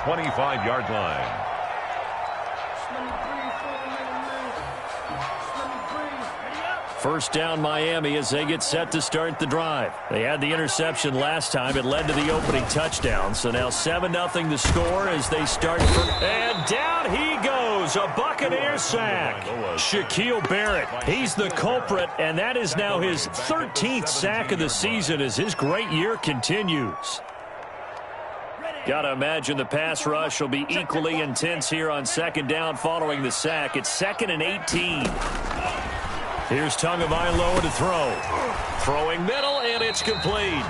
25-yard line. First down Miami as they get set to start the drive. They had the interception last time. It led to the opening touchdown. So now 7-0 the score as they start. And down he goes. A Buccaneer sack. Shaquille Barrett. He's the culprit. And that is now his 13th sack of the season as his great year continues. Got to imagine the pass rush will be equally intense here on second down following the sack. It's 2nd and 18. Here's Tagovailoa to throw. Throwing middle, and it's complete.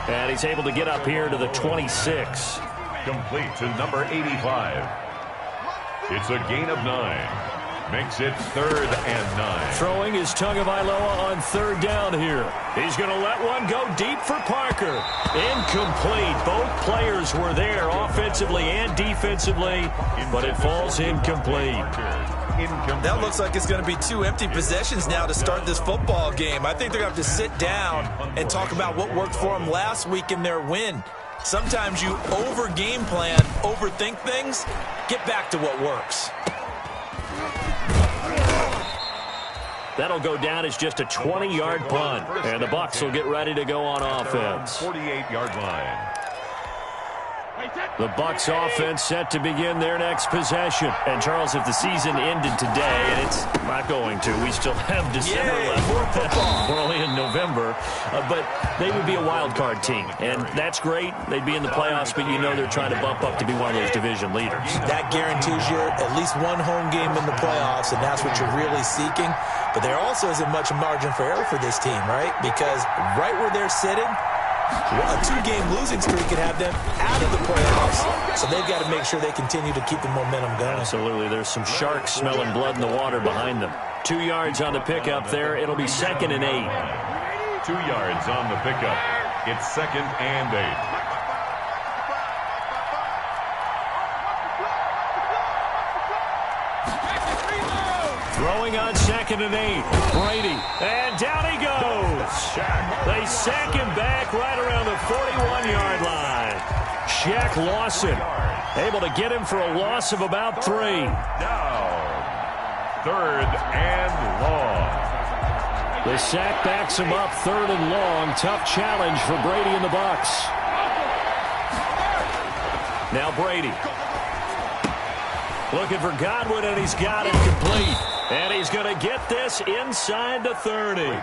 And he's able to get up here to the 26. Complete to number 85. It's a gain of 9. Makes it 3rd and 9. Throwing is Tagovailoa on 3rd down here. He's going to let one go deep for Parker. Incomplete. Both players were there offensively and defensively, but it falls incomplete. That looks like it's going to be 2 empty possessions now to start this football game. I think they're going to have to sit down and talk about what worked for them last week in their win. Sometimes you over-game plan, overthink things. Get back to what works. That'll go down as just a 20-yard punt. And the Bucs will get ready to go on offense. 48-yard line. The Bucs offense set to begin their next possession. And, Charles, if the season ended today, and it's not going to, we still have December left. We're only in November. But they would be a wild card team. And that's great. They'd be in the playoffs, but you know they're trying to bump up to be one of those division leaders. That guarantees you at least one home game in the playoffs, and that's what you're really seeking. But there also isn't much margin for error for this team, right? Because right where they're sitting, a 2-game losing streak could have them out of the playoffs. So they've got to make sure they continue to keep the momentum going. Absolutely. There's some sharks smelling blood in the water behind them. 2 yards on the pickup there. It'll be 2nd and 8. 2 yards on the pickup. It's 2nd and 8. Throwing on 2nd and 8. Brady. And down he goes. They sack him back right around the 41-yard line. Shaq Lawson able to get him for a loss of about 3. Now, 3rd and long. The sack backs him up 3rd and long. Tough challenge for Brady and the Bucs. Now Brady. Looking for Godwin, and he's got it complete. And he's going to get this inside the 30.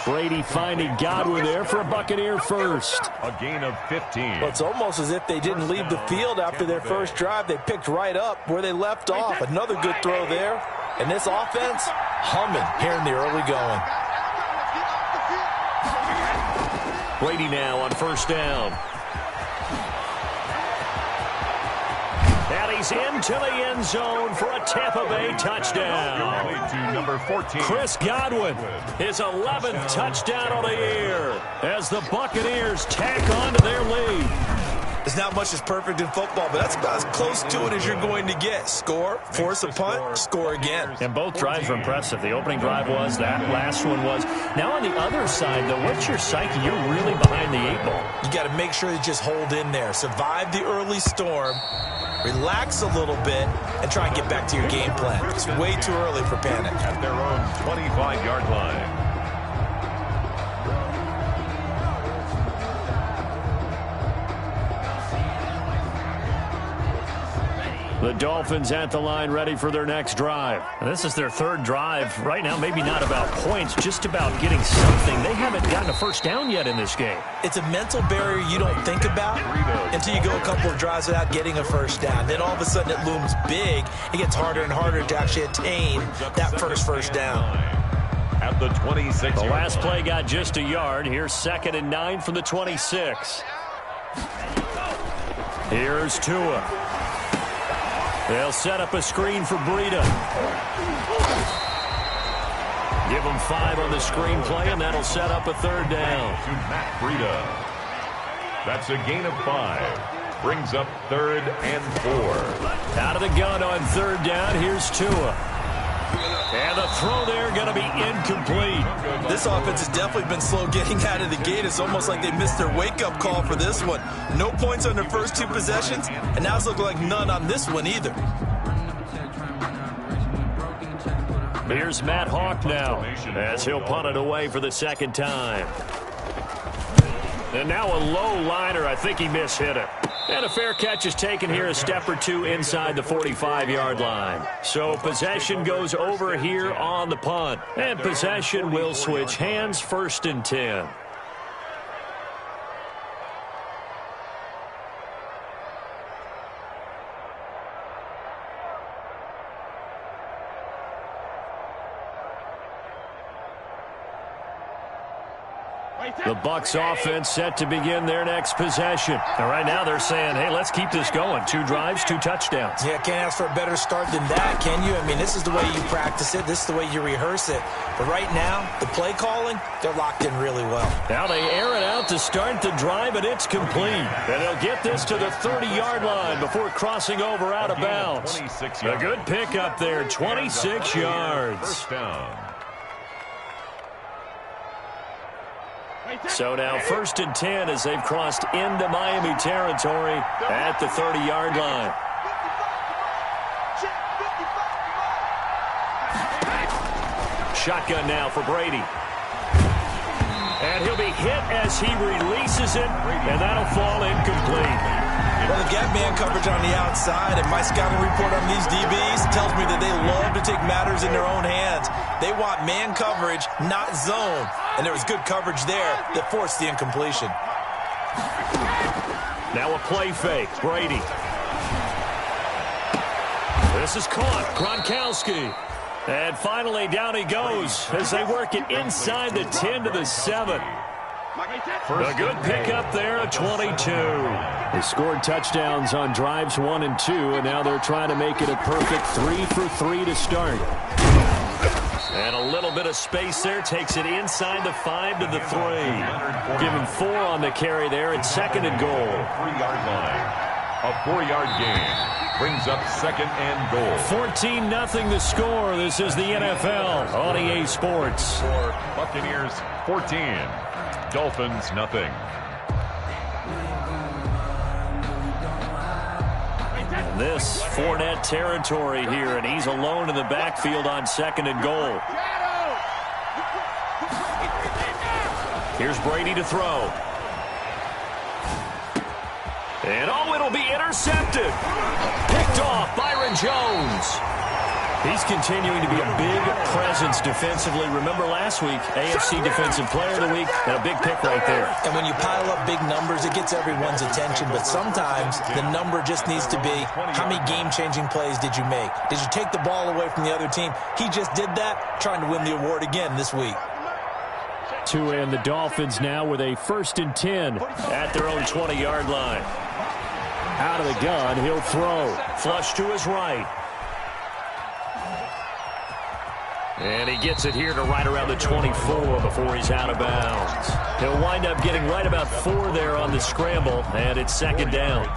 Brady finding Godwin there for a Buccaneer first. A gain of 15. Well, it's almost as if they didn't leave the field after their first drive. They picked right up where they left off. Another good throw there. And this offense, humming here in the early going. Brady now on 1st down. And he's into the end zone for a Tampa Bay touchdown. To number 14. Chris Godwin, his 11th touchdown on the year as the Buccaneers tack on to their lead. There's not much that's perfect in football, but that's about as close to it as you're going to get. Score, force a punt, score again. And both drives were impressive. The opening drive was, that last one was. Now on the other side, though, what's your psyche? You're really behind the 8 ball. You got to make sure you just hold in there. Survive the early storm. Relax a little bit and try and get back to your game plan. It's way too early for panic. At their own 25-yard line. The Dolphins at the line ready for their next drive. And this is their 3rd drive. Right now, maybe not about points, just about getting something. They haven't gotten a first down yet in this game. It's a mental barrier you don't think about until you go a couple of drives without getting a first down. Then all of a sudden it looms big. It gets harder and harder to actually attain that first down. At the 26. The last play got just a yard. Here's 2nd and 9 from the 26. Here's Tua. They'll set up a screen for Breida. Give them 5 on the screen play, and that'll set up a 3rd down. To Matt Breida. That's a gain of 5. Brings up 3rd and 4. Out of the gun on 3rd down. Here's Tua. And the throw there going to be incomplete. This offense has definitely been slow getting out of the gate. It's almost like they missed their wake-up call for this one. No points on their first 2 possessions, and now it's looking like none on this one either. Here's Matt Hawk now as he'll punt it away for the second time. And now a low liner. I think he mishit it. And a fair catch is taken here, a step or two inside the 45-yard line. So possession goes over here on the punt. And possession will switch hands, 1st and 10. The Bucs offense set to begin their next possession. And right now they're saying, hey, let's keep this going. 2 drives, 2 touchdowns. Yeah, can't ask for a better start than that, can you? I mean, this is the way you practice it. This is the way you rehearse it. But right now, the play calling, they're locked in really well. Now they air it out to start the drive, and it's complete. And they'll get this to the 30-yard line before crossing over out of bounds. A good pickup there, 26 yards. First down. So now 1st and 10 as they've crossed into Miami territory at the 30-yard line. Shotgun now for Brady. And he'll be hit as he releases it, and that'll fall incomplete. Well, they've got man coverage on the outside, and my scouting report on these DBs tells me that they love to take matters in their own hands. They want man coverage, not zone. And there was good coverage there that forced the incompletion. Now a play fake. Brady. This is caught. Gronkowski. And finally down he goes as they work it inside the 10 to the 7. A good pickup there at 22. They scored touchdowns on drives 1 and 2, and now they're trying to make it a perfect 3 for 3 to start. And a little bit of space there. Takes it inside the 5 to the 3. Give him 4 on the carry there at 2nd and goal. 3-yard line. A 4-yard gain brings up 2nd and goal. 14-0 the score. This is the NFL on EA Sports. For Buccaneers 14, Dolphins nothing. This Fournette territory here, and he's alone in the backfield on 2nd and goal. Here's Brady to throw. And oh, it'll be intercepted. Picked off Byron Jones. He's continuing to be a big presence defensively. Remember last week, AFC Defensive Player of the Week, and a big pick right there. And when you pile up big numbers, it gets everyone's attention. But sometimes the number just needs to be, how many game-changing plays did you make? Did you take the ball away from the other team? He just did that, trying to win the award again this week. Tua and the Dolphins now with a 1st and 10 at their own 20-yard line. Out of the gun, he'll throw. Flush to his right. And he gets it here to right around the 24 before he's out of bounds. He'll wind up getting right about 4 there on the scramble, and it's 2nd down.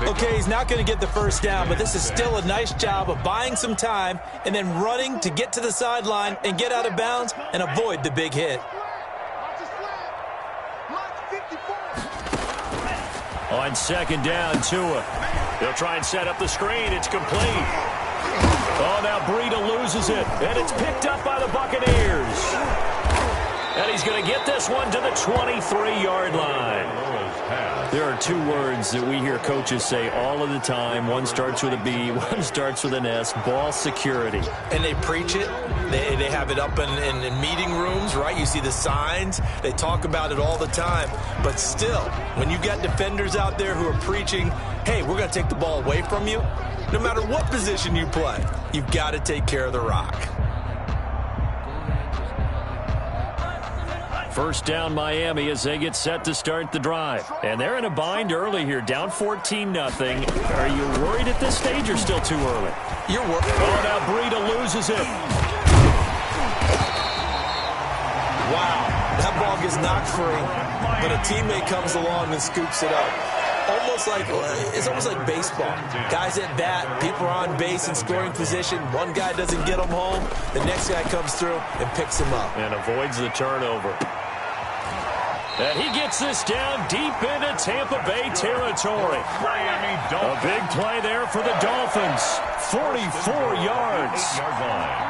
Okay, he's not going to get the 1st down, but this is still a nice job of buying some time and then running to get to the sideline and get out of bounds and avoid the big hit. On 2nd down, Tua. He'll try and set up the screen. It's complete. Oh, now Breida loses it, and it's picked up by the Buccaneers. And he's going to get this one to the 23-yard line. There are 2 words that we hear coaches say all of the time. One starts with a B, one starts with an S, ball security. And they preach it. They have it up in meeting rooms, right? You see the signs. They talk about it all the time. But still, when you got defenders out there who are preaching, hey, we're going to take the ball away from you, no matter what position you play, you've got to take care of the rock. 1st down Miami as they get set to start the drive. And they're in a bind early here, down 14-0. Are you worried at this stage or still too early? You're worried. Oh, now Breida loses it. Wow, that ball gets knocked free, but a teammate comes along and scoops it up. It's almost like baseball. Guys at bat, people are on base in scoring position. One guy doesn't get them home. The next guy comes through and picks him up. And avoids the turnover. And he gets this down deep into Tampa Bay territory. A big play there for the Dolphins. 44 yards.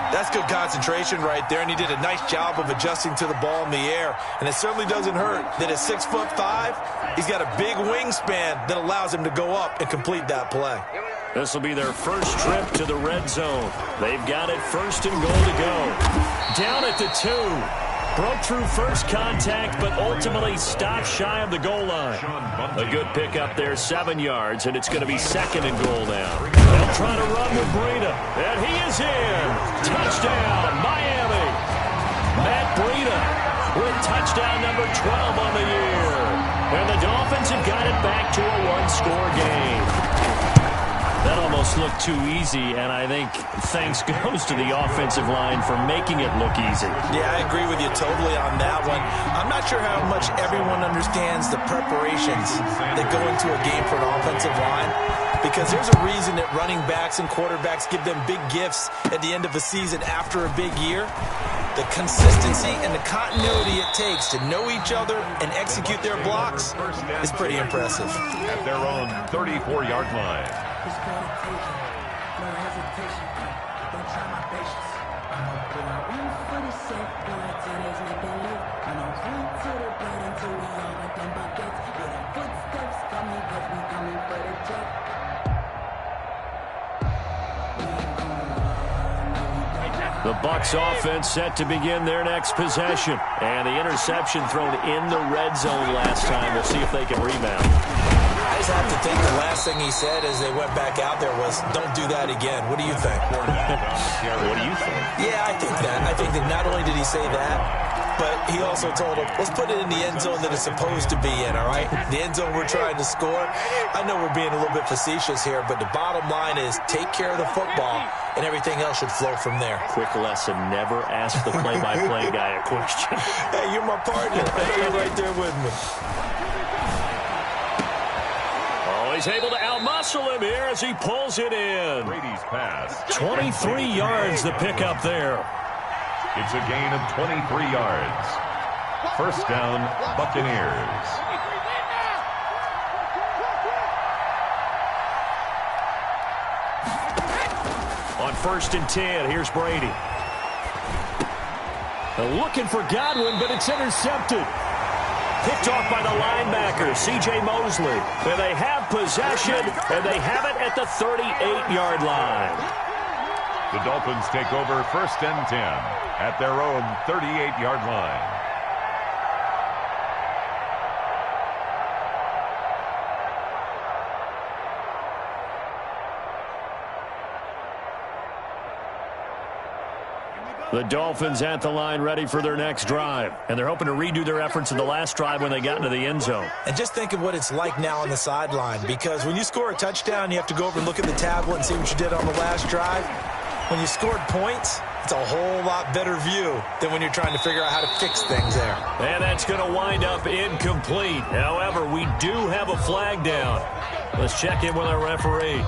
That's good concentration right there, and he did a nice job of adjusting to the ball in the air. And it certainly doesn't hurt that at 6'5", he's got a big wingspan that allows him to go up and complete that play. This will be their first trip to the red zone. They've got it first and goal to go. Down at the 2. Broke through first contact, but ultimately stopped shy of the goal line. A good pickup there, 7 yards, and it's going to be second and goal now. They'll try to run with Breida, and he is in. Touchdown, Miami. Matt Breida with touchdown number 12 on the year. And the Dolphins have got it back to a one-score game. That almost looked too easy, and I think thanks goes to the offensive line for making it look easy. Yeah, I agree with you totally on that one. I'm not sure how much everyone understands the preparations that go into a game for an offensive line, because there's a reason that running backs and quarterbacks give them big gifts at the end of a season after a big year. The consistency and the continuity it takes to know each other and execute their blocks is pretty impressive. At their own 34-yard line. It's gonna take it, no hesitation. Don't try my patience. I'ma put out one for the safe, boy, today's making live. I'ma run to the blood until we all got them buckets. Yeah, the footsteps coming, cause we coming for the jet. The Bucs offense set to begin their next possession. And the interception thrown in the red zone last time. We'll see if they can rebound. I just have to think the last thing he said as they went back out there was, don't do that again. What do you think? What do you think? Yeah, I think that. I think that not only did he say that, but he also told him, let's put it in the end zone that it's supposed to be in, all right? The end zone we're trying to score. I know we're being a little bit facetious here, but the bottom line is take care of the football, and everything else should flow from there. Quick lesson, never ask the play-by-play guy a question. Hey, you're my partner. You're right there with me. He's able to outmuscle him here as he pulls it in. Brady's pass. 23 yards the pickup there. It's a gain of 23 yards. First down, Buccaneers. On 1st and 10, here's Brady. They're looking for Godwin, but it's intercepted. Picked off by the linebacker, C.J. Mosley. And they have possession, and they have it at the 38-yard line. The Dolphins take over 1st and 10 at their own 38-yard line. The Dolphins at the line ready for their next drive. And they're hoping to redo their efforts in the last drive when they got into the end zone. And just think of what it's like now on the sideline, because when you score a touchdown, you have to go over and look at the tablet and see what you did on the last drive. When you scored points, it's a whole lot better view than when you're trying to figure out how to fix things there. And that's going to wind up incomplete. However, we do have a flag down. Let's check in with our referee.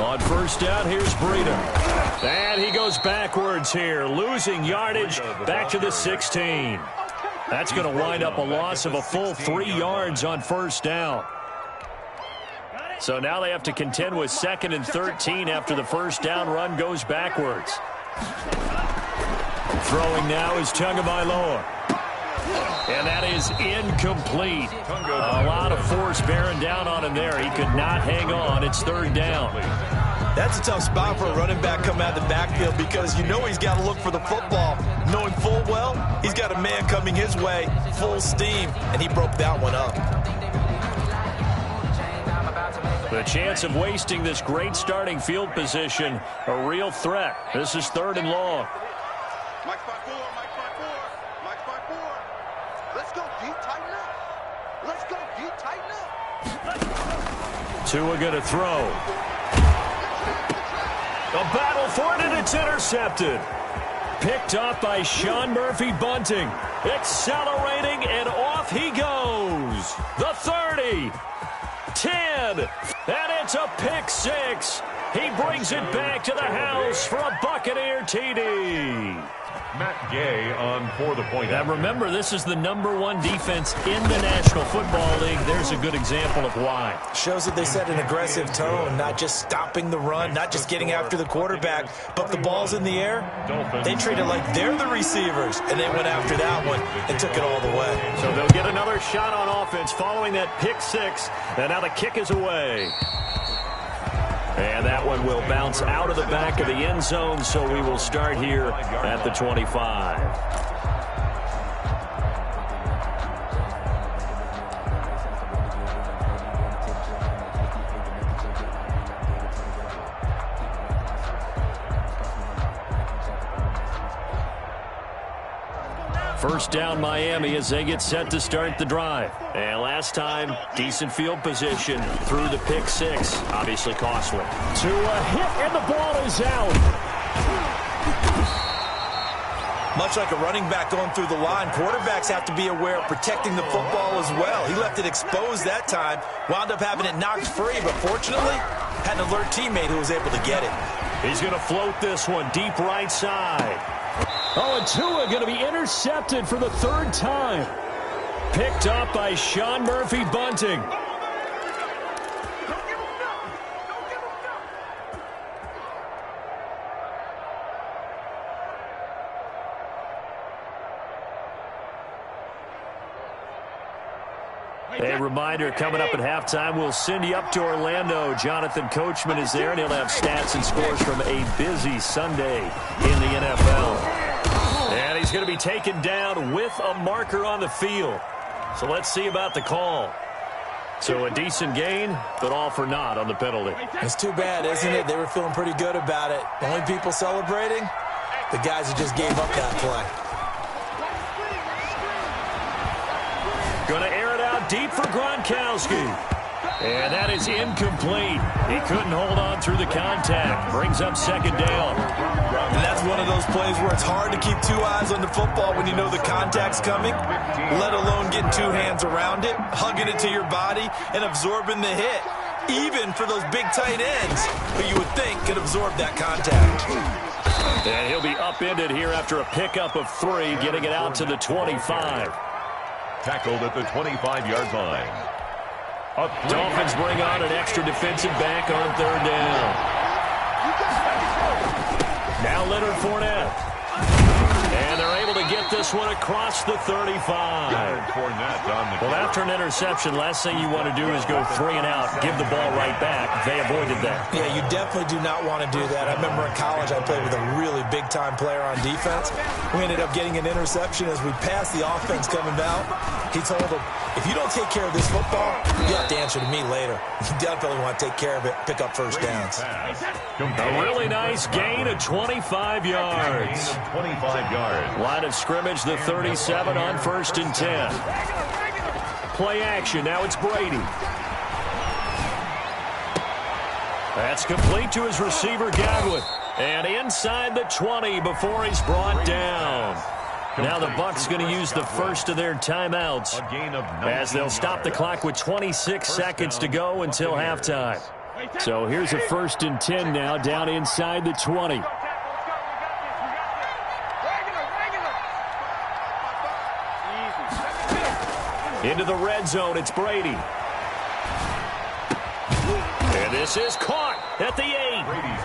On 1st down, here's Breida. And he goes backwards here, losing yardage back to the 16. That's going to wind up a loss of a full 3 yards on 1st down. So now they have to contend with 2nd and 13 after the 1st down run goes backwards. Throwing now is Tagovailoa. And that is incomplete. A lot of force bearing down on him there. He could not hang on. It's 3rd down. That's a tough spot for a running back coming out of the backfield, because you know he's got to look for the football. Knowing full well, he's got a man coming his way, full steam, and he broke that one up. The chance of wasting this great starting field position, a real threat. This is 3rd and long. Mike 5-4, Mike 5-4, Mike 5-4. Tua going to throw. A battle for it, and it's intercepted. Picked up by Sean Murphy-Bunting. Accelerating, and off he goes. The 30. 10. And it's a pick six. He brings it back to the house for a Buccaneer TD. Matt Gay on for the point. And remember, this is the #1 defense in the National Football League. There's a good example of why. Shows that they set an aggressive tone, not just stopping the run, not just getting after the quarterback, but the ball's in the air. They treat it like they're the receivers, and they went after that one and took it all the way. So they'll get another shot on offense following that pick six, and now the kick is away. And that one will bounce out of the back of the end zone, so we will start here at the 25. First down Miami as they get set to start the drive. And last time, decent field position through the pick six. Obviously costly. To a hit, and the ball is out. Much like a running back going through the line, quarterbacks have to be aware of protecting the football as well. He left it exposed that time, wound up having it knocked free, but fortunately, had an alert teammate who was able to get it. He's going to float this one deep right side. Oh, and Tua going to be intercepted for the third time. Picked up by Sean Murphy-Bunting. A reminder, coming up at halftime, we'll send you up to Orlando. Jonathan Coachman is there, and he'll have stats and scores from a busy Sunday in the NFL. And he's going to be taken down with a marker on the field. So let's see about the call. So a decent gain, but all for naught on the penalty. It's too bad, isn't it? They were feeling pretty good about it. The only people celebrating, the guys who just gave up that play. Going to air it out deep for Gronkowski. And that is incomplete. He couldn't hold on through the contact. Brings up second down. And that's one of those plays where it's hard to keep two eyes on the football when you know the contact's coming, let alone getting two hands around it, hugging it to your body, and absorbing the hit, even for those big tight ends who you would think could absorb that contact. And he'll be upended here after a pickup of 3, getting it out to the 25. Tackled at the 25-yard line. Dolphins bring on an extra defensive back on third down. Now Leonard Fournette. And they're able to get this one across the 35. Well, after an interception, last thing you want to do is go 3 and out, give the ball right back. They avoided that. Yeah, you definitely do not want to do that. I remember in college I played with a really big-time player on defense. We ended up getting an interception as we passed the offense coming out. He told him, if you don't take care of this football, you have to answer to me later. You definitely want to take care of it, pick up first downs. A really nice gain of 25 yards. 25 yards. Line of scrimmage, the 37 on 1st and 10. Play action. Now it's Brady. That's complete to his receiver, Godwin. And inside the 20 before he's brought down. Now the Bucs going to use the first of their timeouts as they'll stop the clock with 26 seconds to go until halftime. So here's a 1st and 10 now down inside the 20. Into the red zone, it's Brady. And this is caught at the 8.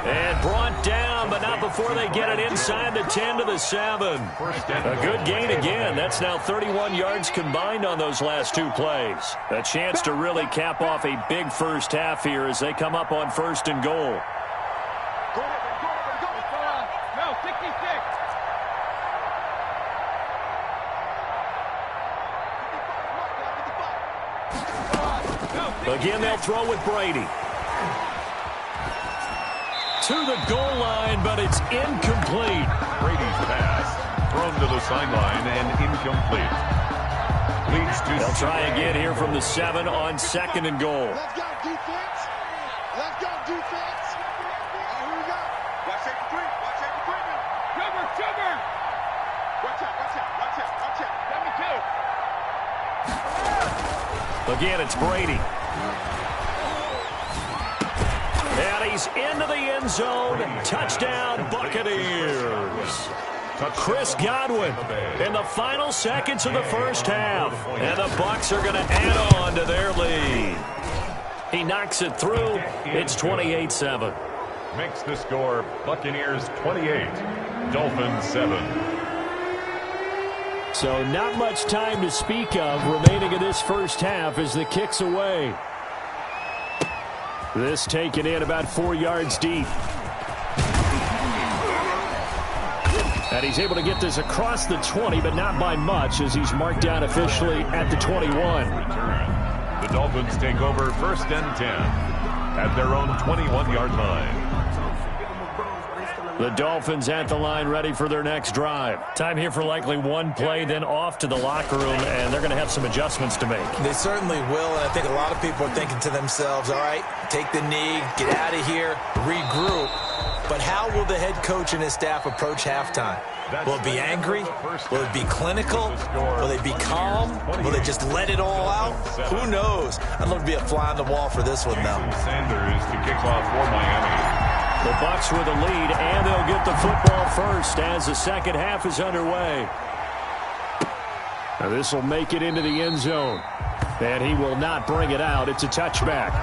And brought down, but not before they get it inside the 10 to the 7. A good gain again. That's now 31 yards combined on those last 2 plays. A chance to really cap off a big first half here as they come up on 1st and goal. Again, they'll throw with Brady. To the goal line, but it's incomplete. Brady's pass thrown to the sideline and incomplete. Leads to They'll try again here from the 7 on 2nd and goal. Let's go, defense. Let's go, defense. Here we go. Watch out for 3. Watch out for 3 now. Sugar. Watch out. Let me go. Again, it's Brady. And he's into the end zone. Touchdown, Buccaneers. Chris Godwin in the final seconds of the first half. And the Bucs are going to add on to their lead. He knocks it through. It's 28-7. Makes the score Buccaneers 28, Dolphins 7. So not much time to speak of remaining in this first half as the kick's away. This taken in about 4 yards deep. And he's able to get this across the 20, but not by much as he's marked down officially at the 21. The Dolphins take over 1st and 10 at their own 21-yard line. The Dolphins at the line ready for their next drive. Time here for likely one play, then off to the locker room, and they're going to have some adjustments to make. They certainly will, and I think a lot of people are thinking to themselves, all right, take the knee, get out of here, regroup. But how will the head coach and his staff approach halftime? Will it be angry? Will it be clinical? Will they be calm? Will they just let it all out? Who knows? I'd love to be a fly on the wall for this one, though. Sanders to kick off for Miami. The Bucs with the lead, and they'll get the football first as the second half is underway. Now this will make it into the end zone, and he will not bring it out. It's a touchback.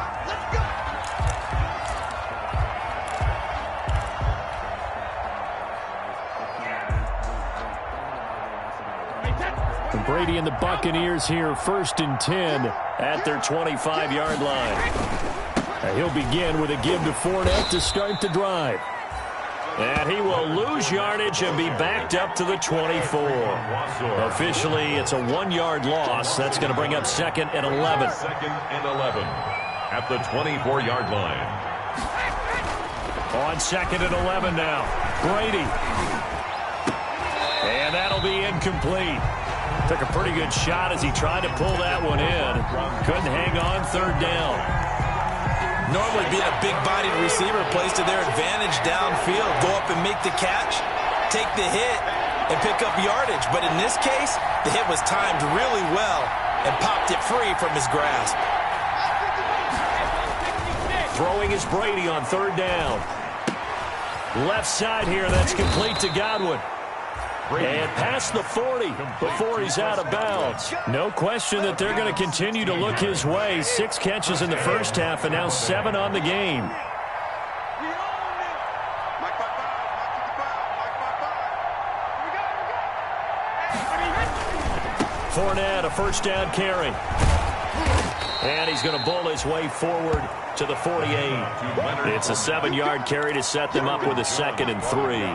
And Brady and the Buccaneers here, 1st and 10 at their 25-yard line. He'll begin with a give to Fournette to start the drive. And he will lose yardage and be backed up to the 24. Officially, it's a 1-yard loss. That's going to bring up 2nd and 11. 2nd and 11 at the 24-yard line. On 2nd and 11 now. Brady. And that'll be incomplete. Took a pretty good shot as he tried to pull that one in. Couldn't hang on 3rd down. Normally being a big-bodied receiver plays to their advantage downfield. Go up and make the catch, take the hit, and pick up yardage. But in this case, the hit was timed really well and popped it free from his grasp. Throwing is Brady on 3rd down. Left side here, that's complete to Godwin. And past the 40 before he's out of bounds. No question that they're going to continue to look his way. 6 catches in the first half and now 7 on the game. Fournette, a 1st down carry. And he's going to bull his way forward to the 48. It's a 7-yard carry to set them up with a 2nd and 3.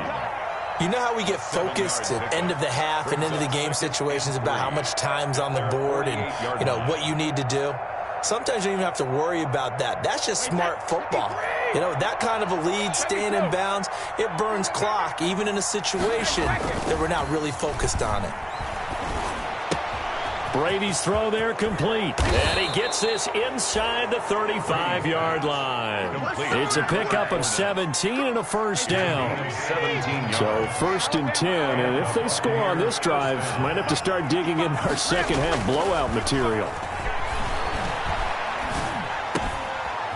You know how we get focused at end of the half and into the game situations about how much time's on the board and, you know, what you need to do? Sometimes you don't even have to worry about that. That's just smart football. You know, that kind of a lead, staying in bounds, it burns clock, even in a situation that we're not really focused on it. Brady's throw there complete. And he gets this inside the 35-yard line. It's a pickup of 17 and a 1st down. So 1st and 10. And if they score on this drive, might have to start digging in our second half blowout material.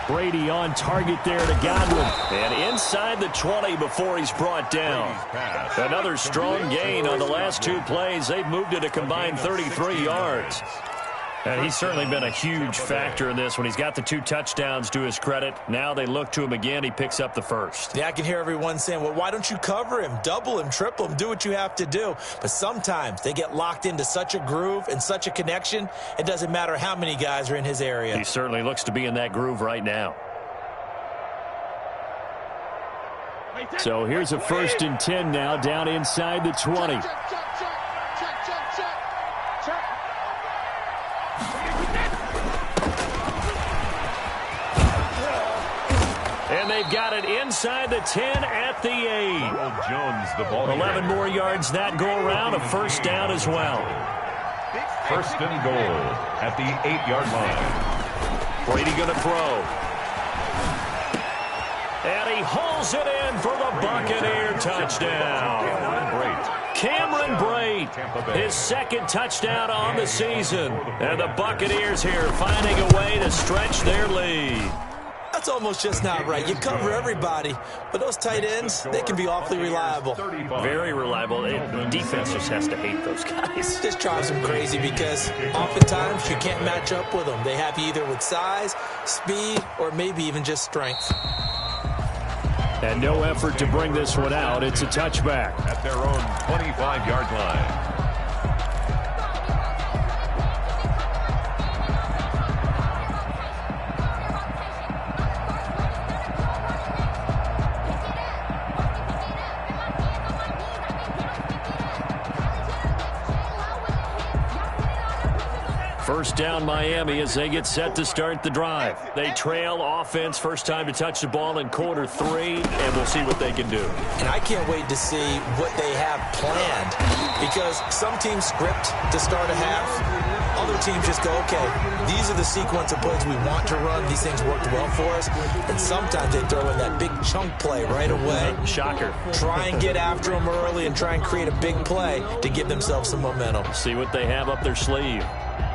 Brady on target there to Godwin. And inside the 20 before he's brought down. Another strong gain on the last 2 plays. They've moved it a combined 33 yards. And he's certainly been a huge factor in this when he's got the 2 touchdowns to his credit. Now they look to him again. He picks up the 1st. Yeah, I can hear everyone saying, well, why don't you cover him? Double him, triple him, do what you have to do. But sometimes they get locked into such a groove and such a connection, it doesn't matter how many guys are in his area. He certainly looks to be in that groove right now. So here's a 1st and 10 now down inside the 20. And they've got it inside the 10 at the 8. Jones, the ball 11 more yards that go around, a 1st down as well. First and goal at the 8-yard line. Brady going to throw. And he hauls it in for the Buccaneer touchdown. Cameron Brate, his second touchdown on the season. And the Buccaneers here finding a way to stretch their lead. That's almost just not right. You cover everybody, but those tight ends, they can be awfully reliable. Very reliable. Defense just has to hate those guys. Just drives them crazy because oftentimes you can't match up with them. They have you either with size, speed, or maybe even just strength. And no effort to bring this one out. It's a touchback. At their own 25-yard line. First down Miami as they get set to start the drive. They trail offense, first time to touch the ball in quarter 3, and we'll see what they can do. And I can't wait to see what they have planned, because some teams script to start a half. Other teams just go, okay, these are the sequence of plays we want to run. These things worked well for us. And sometimes they throw in that big chunk play right away. Shocker. Try and get after them early and try and create a big play to give themselves some momentum. See what they have up their sleeve.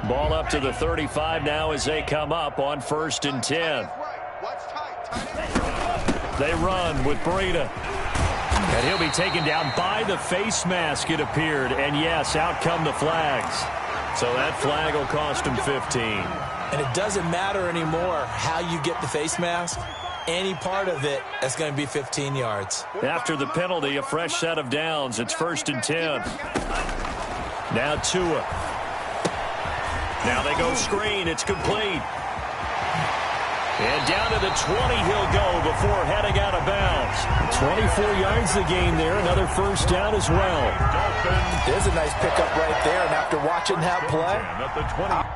Ball up to the 35 now as they come up on 1st and 10. They run with Breida. And he'll be taken down by the face mask, it appeared. And yes, out come the flags. So that flag will cost him 15. And it doesn't matter anymore how you get the face mask. Any part of it, that's going to be 15 yards. After the penalty, a fresh set of downs. It's 1st and 10. Now Tua. Now they go screen. It's complete. And down to the 20 he'll go before heading out of bounds. 24 yards the gain there. Another first down as well. There's a nice pickup right there. And after watching that play, At the 20.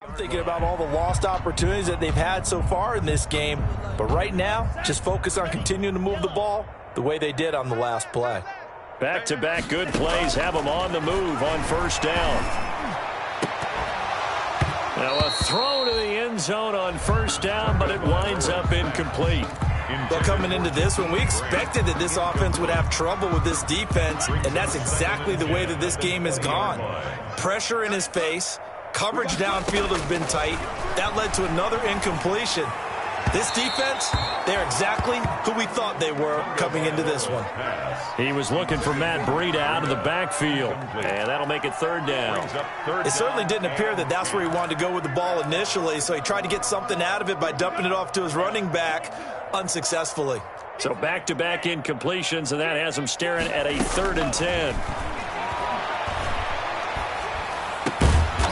I'm thinking about all the lost opportunities that they've had so far in this game. But right now, just focus on continuing to move the ball the way they did on the last play. Back-to-back good plays have them on the move on first down. Now a throw to the end zone on first down, but it winds up incomplete. Well, coming into this one, we expected that this offense would have trouble with this defense, and that's exactly the way that this game has gone. Pressure in his face. Coverage downfield has been tight. That led to another incompletion. This defense, they're exactly who we thought they were coming into this one. He was looking for Matt Breida out of the backfield, and that'll make it 3rd down. It certainly didn't appear that that's where he wanted to go with the ball initially, so he tried to get something out of it by dumping it off to his running back unsuccessfully. So back-to-back incompletions, and that has him staring at a 3rd and 10.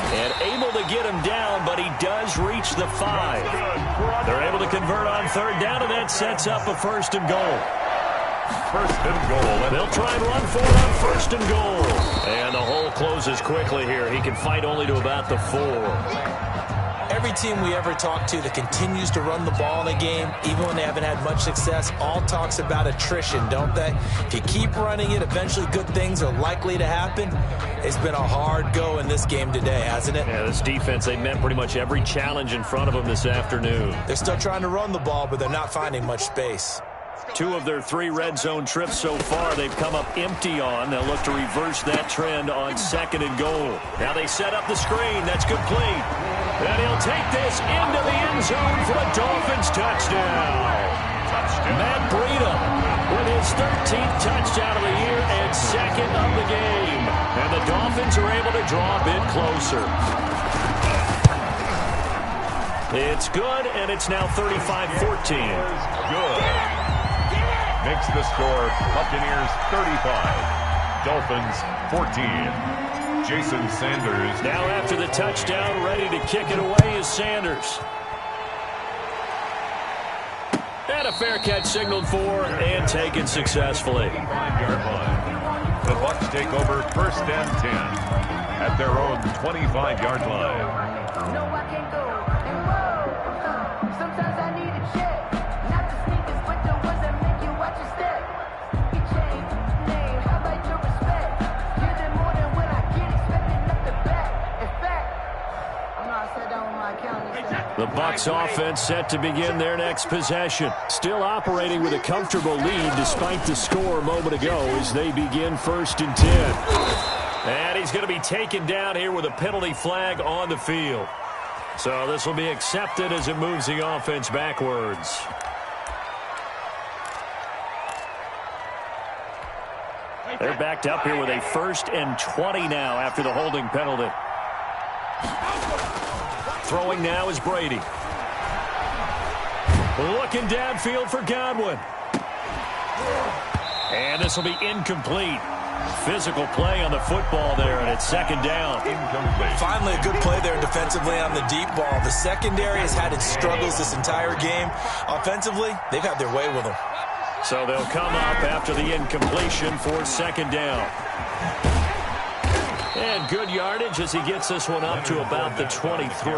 And able to get him down, but he does reach the 5. They're able to convert on 3rd down, and that sets up a 1st and goal. 1st and goal. They'll try and run for it on 1st and goal. And the hole closes quickly here. He can fight only to about the 4. Every team we ever talk to that continues to run the ball in a game, even when they haven't had much success, all talks about attrition, don't they? If you keep running it, eventually good things are likely to happen. It's been a hard go in this game today, hasn't it? Yeah, this defense, they met pretty much every challenge in front of them this afternoon. They're still trying to run the ball, but they're not finding much space. 2 of their 3 red zone trips so far, they've come up empty on. They'll look to reverse that trend on 2nd and goal. Now they set up the screen. That's complete. And he'll take this into the end zone for a Dolphins touchdown. Matt Breida with his 13th touchdown of the year and 2nd of the game. And the Dolphins are able to draw a bit closer. It's good, and it's now 35-14. Good. Makes the score Buccaneers 35, Dolphins 14. Jason Sanders. Now after the touchdown, ready to kick it away is Sanders. And a fair catch signaled for and taken successfully. 5-yard line. The Bucs take over 1st and 10 at their own 25-yard line. No, I can't go. And whoa, sometimes I need a check. Not the sneakers, but the ones that make you watch your step. You change name, how about your respect? Give them more than what I get, expecting up the back. In fact, I'm not set down on my account. The Bucs offense set to begin their next possession. Still operating with a comfortable lead despite the score a moment ago as they begin 1st and 10. And he's going to be taken down here with a penalty flag on the field. So this will be accepted as it moves the offense backwards. They're backed up here with a 1st and 20 now after the holding penalty. Throwing now is Brady. Looking downfield for Godwin. And this will be incomplete. Physical play on the football there, and it's 2nd down. Incomplete. Finally, a good play there defensively on the deep ball. The secondary has had its struggles this entire game. Offensively, they've had their way with them. So they'll come up after the incompletion for 2nd down. And good yardage as he gets this one up to about the 23.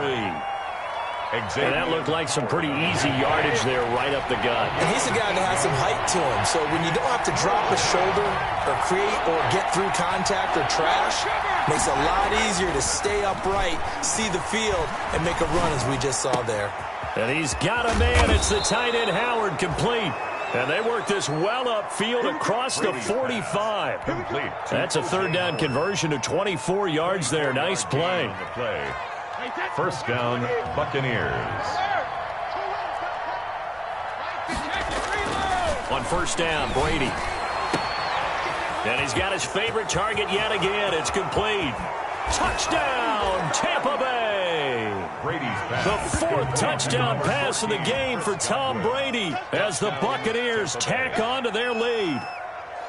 And that looked like some pretty easy yardage there right up the gut. And he's a guy that has some height to him. So when you don't have to drop a shoulder or create or get through contact or trash, makes it a lot easier to stay upright, see the field, and make a run as we just saw there. And he's got a man. It's the tight end Howard complete. And they work this well upfield across the 45. Complete. That's a 3rd down conversion to 24 yards there. Nice play. 1st down, Buccaneers. On 1st down, Brady. And he's got his favorite target yet again. It's complete. Touchdown, Tampa Bay. Brady's back. The 4th touchdown pass of the game for Tom Brady as the Buccaneers tack on to their lead.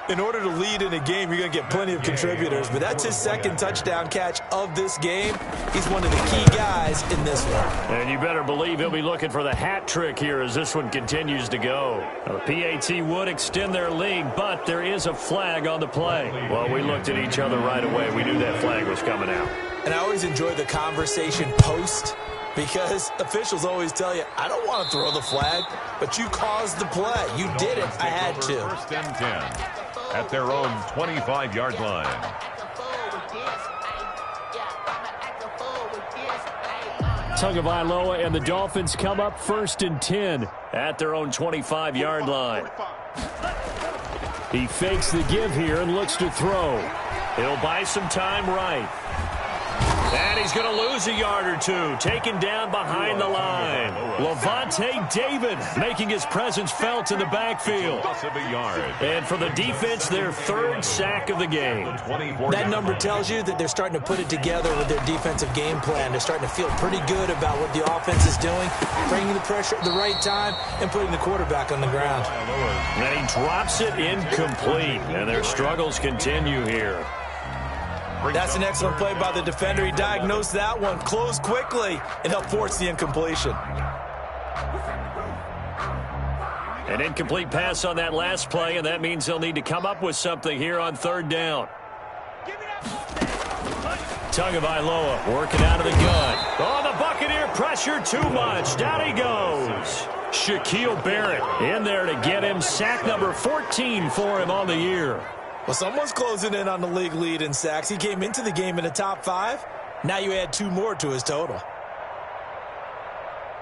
In order to lead in a game, you're going to get plenty of contributors, but that's his 2nd touchdown catch of this game. He's one of the key guys in this one. And you better believe he'll be looking for the hat trick here as this one continues to go. Now, the PAT would extend their lead, but there is a flag on the play. Well, we looked at each other right away. We knew that flag was coming out. And I always enjoy the conversation post because officials always tell you, I don't want to throw the flag, but you caused the play. You did it. I had to. 1st and 10 at their own 25-yard line. Tagovailoa and the Dolphins come up 1st and 10 at their own 25-yard line. He fakes the give here and looks to throw. He'll buy some time right. And he's going to lose a yard or two, taken down behind the line. Levante David making his presence felt in the backfield. And for the defense, their 3rd sack of the game. That number tells you that they're starting to put it together with their defensive game plan. They're starting to feel pretty good about what the offense is doing, bringing the pressure at the right time, and putting the quarterback on the ground. And he drops it incomplete, and their struggles continue here. That's an excellent play by the defender. He diagnosed that one, closed quickly, and helped force the incompletion. An incomplete pass on that last play, and that means they'll need to come up with something here on 3rd down. Tagovailoa working out of the gun. Oh, the Buccaneer pressure too much. Down he goes. Shaquille Barrett in there to get him. Sack number 14 for him on the year. Well, someone's closing in on the league lead in sacks. He came into the game in the top 5. Now you add 2 more to his total.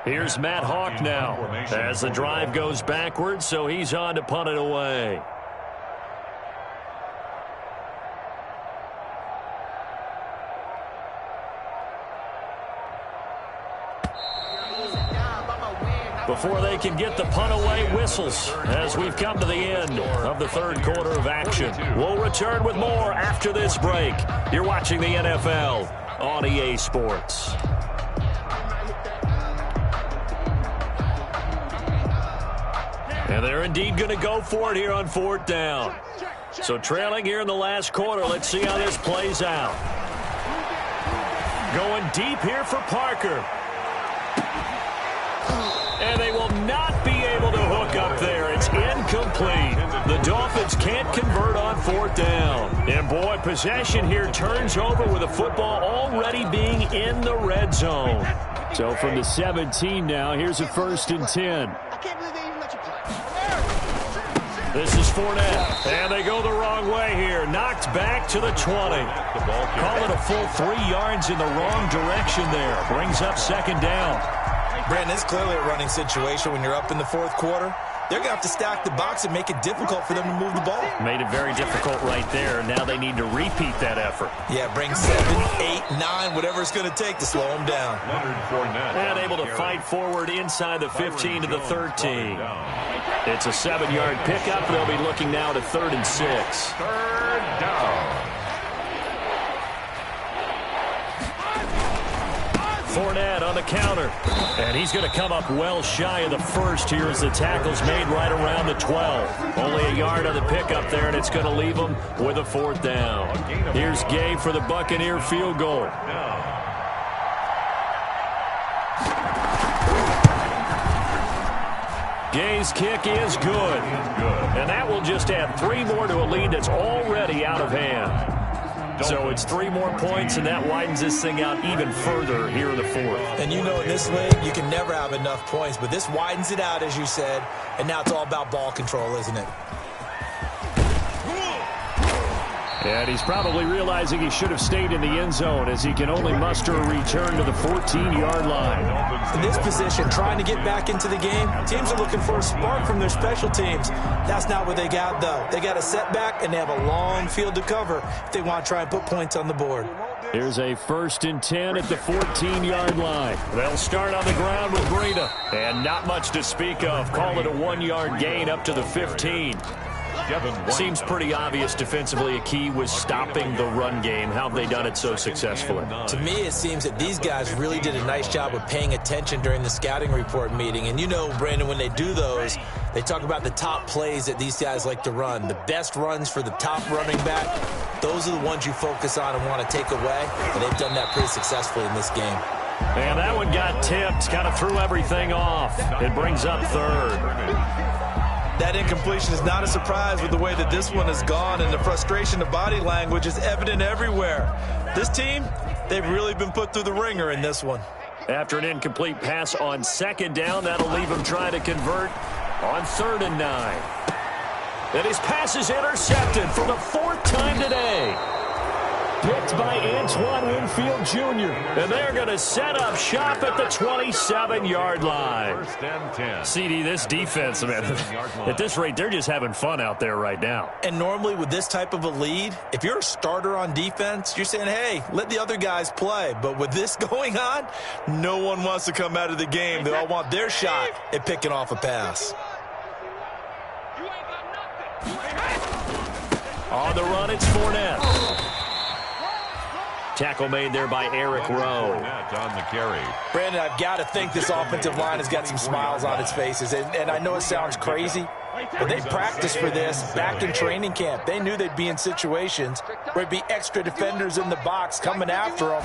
Here's Matt Hawk now as the drive goes backwards, so he's on to punt it away. Before they can get the punt away, whistles as we've come to the end of the 3rd quarter of action. We'll return with more after this break. You're watching the NFL on EA Sports. And they're indeed going to go for it here on 4th down. So trailing here in the last quarter, let's see how this plays out. Going deep here for Parker. And they will not be able to hook up there. It's incomplete. The Dolphins can't convert on 4th down. And, boy, possession here turns over with the football already being in the red zone. So from the 17 now, here's a 1st and 10. This is Fournette. And they go the wrong way here. Knocked back to the 20. Call it a full 3 yards in the wrong direction there. Brings up 2nd down. Brandon, it's clearly a running situation when you're up in the 4th quarter. They're going to have to stack the box and make it difficult for them to move the ball. Made it very difficult right there. Now they need to repeat that effort. Yeah, bring 7, 8, 9, whatever it's going to take to slow them down. And able to fight forward inside the 15 to the 13. It's a 7-yard pickup. They'll be looking now to 3rd and 6. 3rd down. Fournette on the counter. And he's going to come up well shy of the first here as the tackle's made right around the 12. Only a yard on the pickup there, and it's going to leave him with a 4th down. Here's Gay for the Buccaneer field goal. Gay's kick is good. And that will just add 3 more to a lead that's already out of hand. So it's 3 more points, and that widens this thing out even further here in the 4th. And you know in this league, you can never have enough points, but this widens it out, as you said, and now it's all about ball control, isn't it? And he's probably realizing he should have stayed in the end zone as he can only muster a return to the 14-yard line. In this position, trying to get back into the game, teams are looking for a spark from their special teams. That's not what they got, though. They got a setback, and they have a long field to cover if they want to try and put points on the board. Here's a 1st and 10 at the 14-yard line. They'll start on the ground with Breida. And not much to speak of. Call it a 1-yard gain up to the 15. Seems pretty obvious defensively a key was stopping the run game. How have they done it so successfully? To me, it seems that these guys really did a nice job of paying attention during the scouting report meeting. And you know, Brandon, when they do those, they talk about the top plays that these guys like to run. The best runs for the top running back, those are the ones you focus on and want to take away. And they've done that pretty successfully in this game. And that one got tipped, kind of threw everything off. It brings up 3rd. That incompletion is not a surprise with the way that this one has gone, and the frustration of body language is evident everywhere. This team, they've really been put through the ringer in this one. After an incomplete pass on 2nd down, that'll leave him trying to convert on 3rd and 9. And his pass is intercepted for the 4th time today. Picked by Antoine Winfield Jr. And they're going to set up shop at the 27-yard line. 1st and 10. CD, this defense, man, at this rate, they're just having fun out there right now. And normally with this type of a lead, if you're a starter on defense, you're saying, hey, let the other guys play. But with this going on, no one wants to come out of the game. They all want their shot at picking off a pass. On the run, it's Fournette. Tackle made there by Eric Rowe. On the carry. Brandon, I've got to think this offensive line has got some smiles on its faces. And I know it sounds crazy, but they practiced for this back in training camp. They knew they'd be in situations where it'd be extra defenders in the box coming after them,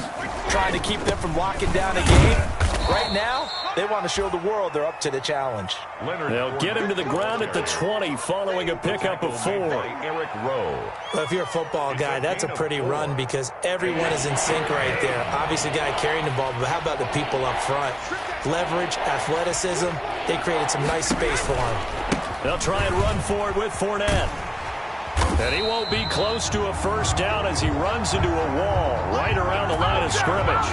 trying to keep them from locking down a game. Right now, they want to show the world they're up to the challenge. They'll get him to the ground at the 20 following a pickup of 4. Eric Rowe. Well, if you're a football guy, that's a pretty run because everyone is in sync right there. Obviously, the guy carrying the ball, but how about the people up front? Leverage, athleticism, they created some nice space for him. They'll try and run for it with Fournette. And he won't be close to a 1st down as he runs into a wall right around the line of scrimmage.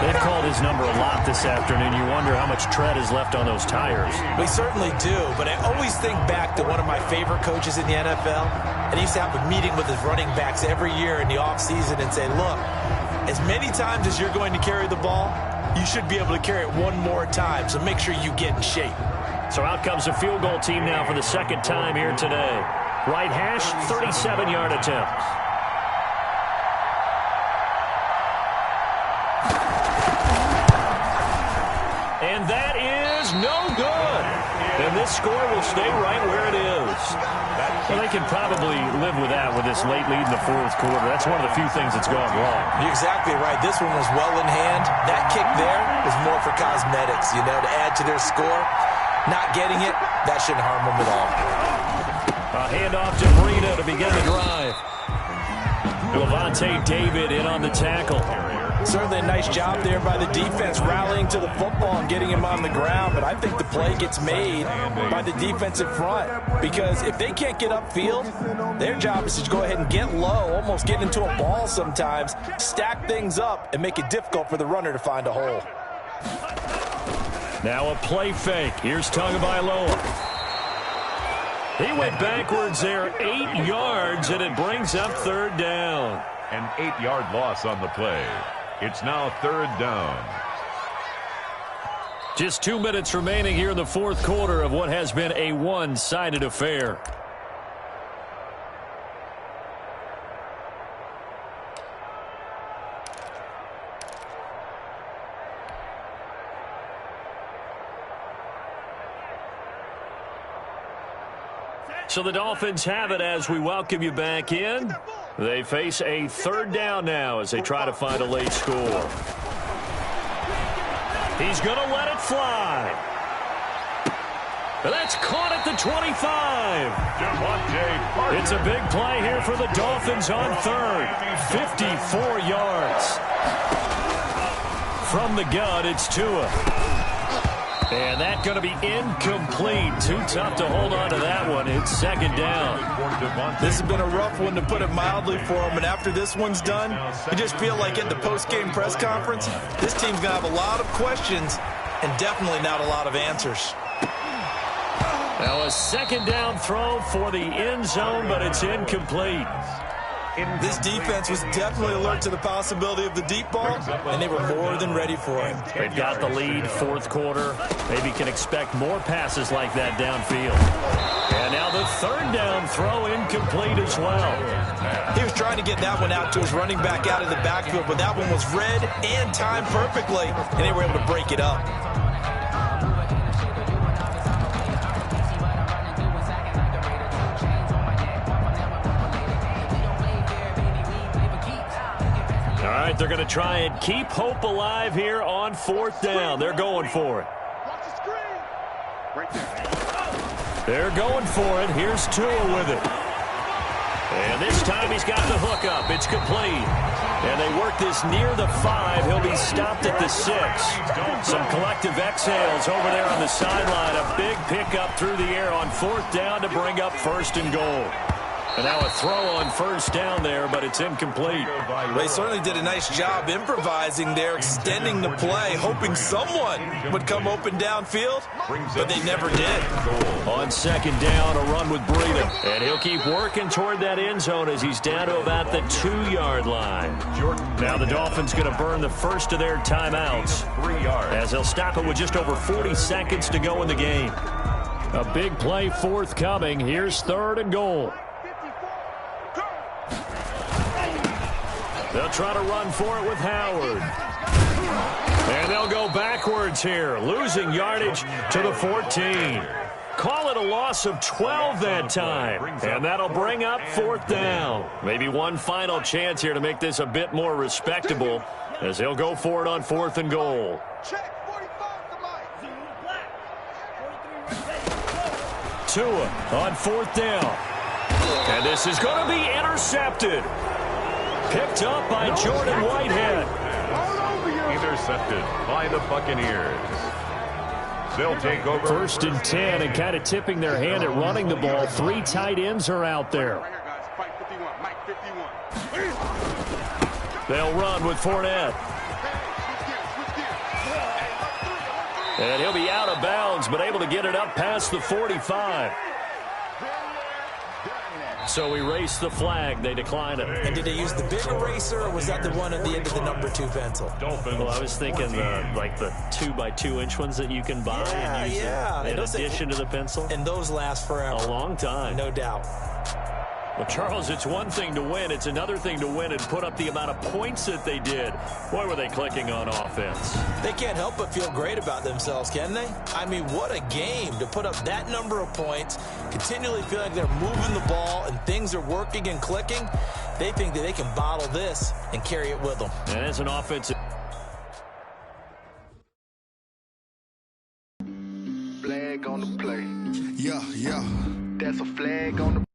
They've called his number a lot this afternoon. You wonder how much tread is left on those tires. We certainly do, but I always think back to one of my favorite coaches in the NFL, and he used to have a meeting with his running backs every year in the offseason and say, look, as many times as you're going to carry the ball, you should be able to carry it one more time, so make sure you get in shape. So out comes a field goal team now for the 2nd time here today. Right hash, 37-yard attempt. And that is no good. And this score will stay right where it is. Well, they can probably live with that with this late lead in the fourth quarter. That's one of the few things that's gone wrong. You're exactly right. This one was well in hand. That kick there was more for cosmetics, to add to their score. Not getting it, that shouldn't harm them at all. A handoff to Breida to begin the drive. Levante David in on the tackle. Certainly a nice job there by the defense rallying to the football and getting him on the ground, but I think the play gets made by the defensive front because if they can't get upfield, their job is to go ahead and get low, almost get into a ball sometimes, stack things up, and make it difficult for the runner to find a hole. Now a play fake. Here's Tagovailoa. He went backwards there 8 yards, and it brings up third down. An 8-yard loss on the play. It's now third down. Just 2 minutes remaining here in the fourth quarter of what has been a one-sided affair. So the Dolphins have it as we welcome you back in. They face a third down now as they try to find a late score. He's going to let it fly. That's caught at the 25. It's a big play here for the Dolphins on third. 54 yards. From the gun, it's Tua. And that's going to be incomplete. Too tough to hold on to that one. It's second down. This has been a rough one, to put it mildly, for him. And after this one's done, you just feel like at the post-game press conference, this team's going to have a lot of questions and definitely not a lot of answers. Now a second down throw for the end zone, but it's incomplete. This defense was definitely alert to the possibility of the deep ball, and they were more than ready for it. They've got the lead, fourth quarter. Maybe can expect more passes like that downfield. And now the third down throw incomplete as well. He was trying to get that one out to his running back out of the backfield, but that one was read and timed perfectly, and they were able to break it up. All right, they're going to try and keep hope alive here on fourth down. They're going for it. They're going for it. Here's Tua with it. And this time he's got the hook up. It's complete. And they work this near the 5. He'll be stopped at the 6. Some collective exhales over there on the sideline. A big pickup through the air on fourth down to bring up first and goal. And now a throw on first down there, but it's incomplete. They certainly did a nice job improvising there, extending the play, hoping someone would come open downfield, but they never did. On second down, a run with Breida. And he'll keep working toward that end zone as he's down to about the 2-yard line. Now the Dolphins going to burn the first of their timeouts as they'll stop it with just over 40 seconds to go in the game. A big play forthcoming. Here's third and goal. They'll try to run for it with Howard. And they'll go backwards here, losing yardage to the 14. Call it a loss of 12 that time. And that'll bring up fourth down. Maybe one final chance here to make this a bit more respectable as they'll go for it on fourth and goal. Tua on fourth down. And this is going to be intercepted. Picked up by Jordan Whitehead. Intercepted by the Buccaneers. They'll take over. First and 10, and kind of tipping their hand at running the ball. 3 tight ends are out there. They'll run with Fournette. And he'll be out of bounds, but able to get it up past the 45. So we race the flag. They decline it. And did they use the big eraser, or was that the one at the end of the number 2 pencil? Well, I was thinking like the 2x2-inch ones that you can buy and use in addition to the pencil. And those last forever. A long time. No doubt. Well, Charles, it's one thing to win. It's another thing to win and put up the amount of points that they did. Boy, were they clicking on offense. They can't help but feel great about themselves, can they? I mean, what a game to put up that number of points, continually feel like they're moving the ball and things are working and clicking. They think that they can bottle this and carry it with them. And as an offensive... Flag on the play. Yeah. That's a flag on the